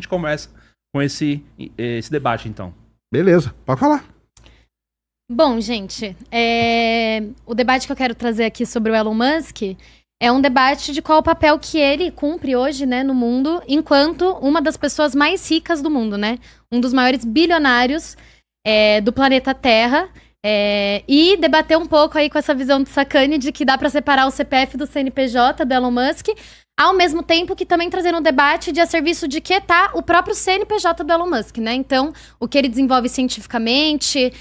gente começa com esse debate, então. Beleza, pode falar. Bom, gente, o debate que eu quero trazer aqui sobre o Elon Musk é um debate de qual o papel que ele cumpre hoje, né, no mundo, enquanto uma das pessoas mais ricas do mundo, né? Um dos maiores bilionários do planeta Terra. E debater um pouco aí com essa visão de sacane de que dá pra separar o CPF do CNPJ do Elon Musk, ao mesmo tempo que também trazendo um debate de a serviço de que tá o próprio CNPJ do Elon Musk, né? Então, o que ele desenvolve cientificamente,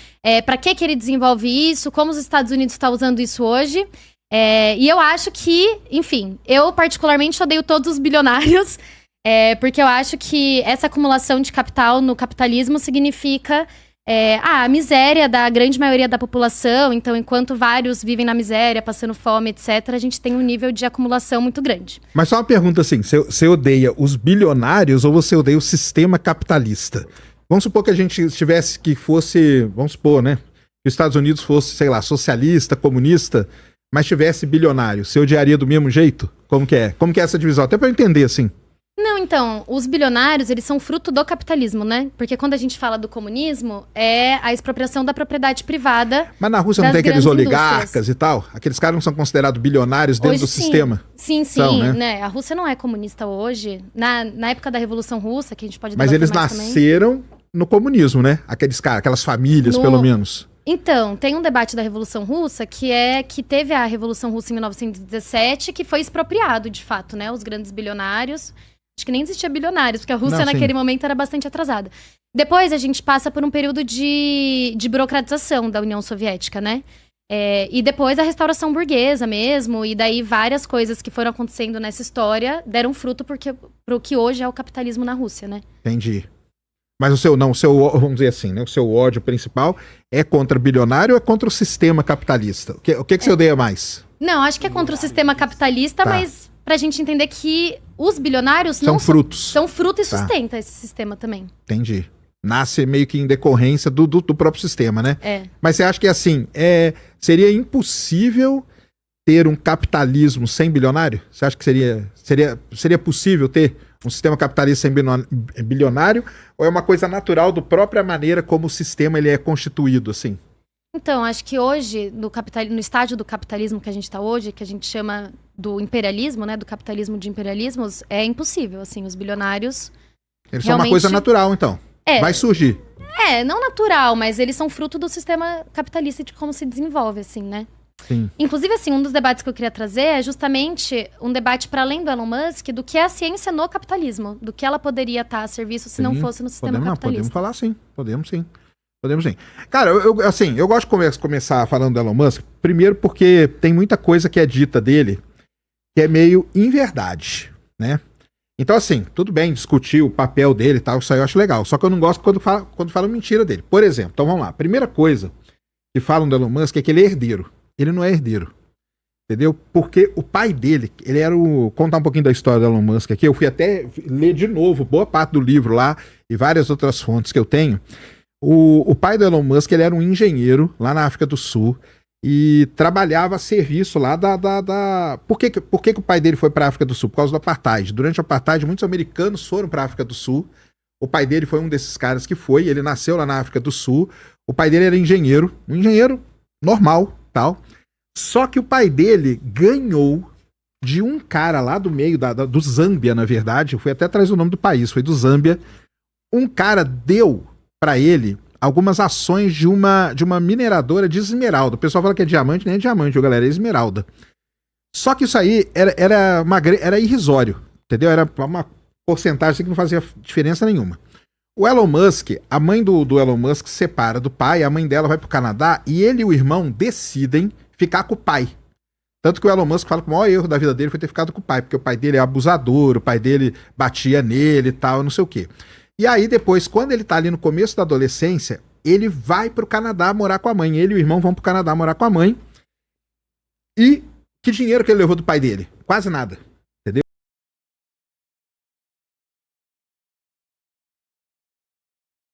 pra que ele desenvolve isso, como os Estados Unidos estão usando isso hoje. E eu acho que, enfim, eu particularmente odeio todos os bilionários, porque eu acho que essa acumulação de capital no capitalismo significa a miséria da grande maioria da população. Então, enquanto vários vivem na miséria, passando fome, etc., a gente tem um nível de acumulação muito grande. Mas só uma pergunta assim, você odeia os bilionários ou você odeia o sistema capitalista? Vamos supor que a gente tivesse que fosse, vamos supor, né, que os Estados Unidos fosse, sei lá, socialista, comunista, mas tivesse bilionário, você odiaria do mesmo jeito? Como que é? Como que é essa divisão? Até pra eu entender, assim. Não, então, os bilionários, eles são fruto do capitalismo, né? Porque quando a gente fala do comunismo, é a expropriação da propriedade privada. Mas na Rússia não tem aqueles oligarcas e tal? Aqueles caras não são considerados bilionários dentro hoje, do sistema? Sim, são, né? A Rússia não é comunista hoje. Na época da Revolução Russa, que a gente pode mas eles nasceram no comunismo, né? Aqueles caras, aquelas famílias, pelo menos. Então, tem um debate da Revolução Russa que teve a Revolução Russa em 1917, que foi expropriado, de fato, né? Os grandes bilionários. Acho que nem existia bilionários, porque a Rússia naquele momento era bastante atrasada. Depois a gente passa por um período de burocratização da União Soviética, né? E depois a restauração burguesa mesmo, e daí várias coisas que foram acontecendo nessa história deram fruto pro que hoje é o capitalismo na Rússia, né? Entendi. Mas vamos dizer assim, né? O seu ódio principal é contra bilionário ou é contra o sistema capitalista? O que você odeia mais? Não, acho que é contra o sistema capitalista, mas pra gente entender que os bilionários são frutos. São fruto e sustenta esse sistema também. Entendi. Nasce meio que em decorrência do próprio sistema, né? Mas você acha que assim, seria impossível ter um capitalismo sem bilionário? Você acha que seria possível ter um sistema capitalista sem bilionário? Ou é uma coisa natural da própria maneira como o sistema ele é constituído, assim? Então, acho que hoje, no estágio do capitalismo que a gente está hoje, que a gente chama do imperialismo, né, do capitalismo de imperialismos, é impossível, assim, os bilionários... Eles são uma coisa natural, então. Vai surgir. Não natural, mas eles são fruto do sistema capitalista e de como se desenvolve, assim, né? Sim. Inclusive, assim, um dos debates que eu queria trazer é justamente um debate para além do Elon Musk, do que é a ciência no capitalismo, do que ela poderia estar a serviço se não fosse no sistema capitalista. Podemos falar sim, podemos sim. Cara, eu gosto de começar falando do Elon Musk, primeiro porque tem muita coisa que é dita dele que é meio inverdade, né? Então, assim, tudo bem discutir o papel dele e tal, isso aí eu acho legal. Só que eu não gosto quando falam mentira dele. Por exemplo, então vamos lá. Primeira coisa que falam do Elon Musk é que ele é herdeiro. Ele não é herdeiro. Entendeu? Porque o pai dele, ele era contar um pouquinho da história do Elon Musk aqui, eu fui até ler de novo boa parte do livro lá e várias outras fontes que eu tenho. O pai do Elon Musk, ele era um engenheiro lá na África do Sul e trabalhava a serviço lá Por que o pai dele foi para a África do Sul? Por causa do apartheid. Durante o apartheid, muitos americanos foram para a África do Sul. O pai dele foi um desses caras que foi, ele nasceu lá na África do Sul. O pai dele era engenheiro, um engenheiro normal, tal. Só que o pai dele ganhou de um cara lá do meio do Zâmbia, na verdade. Eu fui até atrás do nome do país, foi do Zâmbia. Um cara deu para ele algumas ações de uma mineradora de esmeralda. O pessoal fala que é diamante, nem é diamante, galera, é esmeralda. Só que isso aí era irrisório, entendeu? Era uma porcentagem que não fazia diferença nenhuma. O Elon Musk, a mãe do Elon Musk se separa do pai, a mãe dela vai pro Canadá e ele e o irmão decidem ficar com o pai. Tanto que o Elon Musk fala que o maior erro da vida dele foi ter ficado com o pai, porque o pai dele é abusador, o pai dele batia nele e tal, não sei o quê. E aí depois, quando ele tá ali no começo da adolescência, ele vai pro Canadá morar com a mãe. Ele e o irmão vão pro Canadá morar com a mãe. E que dinheiro que ele levou do pai dele? Quase nada.